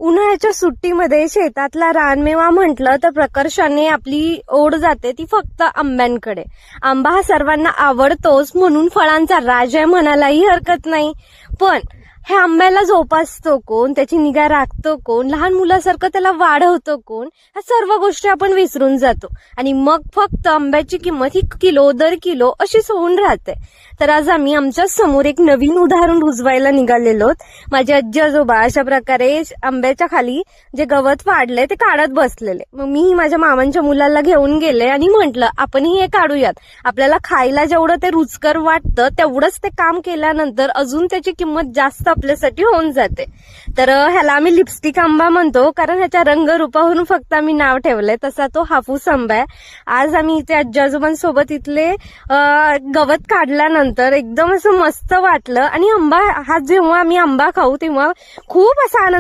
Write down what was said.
उन्हाळ्याच्या सुट्टीमध्ये शेतातला रानमेवा म्हटलं तर प्रकर्षाने आपली ओढ जाते ती फक्त आंब्यांकडे. आंबा हा सर्वांना आवडतोच म्हणून फळांचा राजा आहे म्हणायलाही हरकत नाही. पण ह्या आंब्याला जोपासतो कोण, त्याची निगा राखतो कोण, लहान मुलासारखं त्याला वाढवतो कोण, ह्या सर्व गोष्टी आपण विसरून जातो आणि मग फक्त आंब्याची किंमत ही किलो दर किलो अशीच होऊन राहते. तर आज आम्ही आमच्या समोर एक नवीन उदाहरण रुजवायला निघालेलो. माझे आजी आजोबा अशा प्रकारे आंब्याच्या खाली जे गवत वाढलंय ते काढत बसलेले. मग मी माझ्या मामांच्या मुलाला घेऊन गेले आणि म्हटलं आपणही हे काढूयात. आपल्याला खायला जेवढं ते रुचकर वाटतं तेवढंच ते काम केल्यानंतर अजून त्याची किंमत जास्त आपल्यासाठी होऊन जाते. तर ह्याला आम्ही लिपस्टिक आंबा म्हणतो कारण ह्याच्या रंगरूपावरून फक्त आम्ही नाव ठेवलंय. तसा तो हापूस आंबा आहे. आज आम्ही इथे आजी आजोबांसोबत इथले गवत काढल्यानंतर एकदम असं मस्त वाटलं आणि आंबा हा जेव्हा आम्ही आंबा खाऊ तेव्हा खूप असा आनंद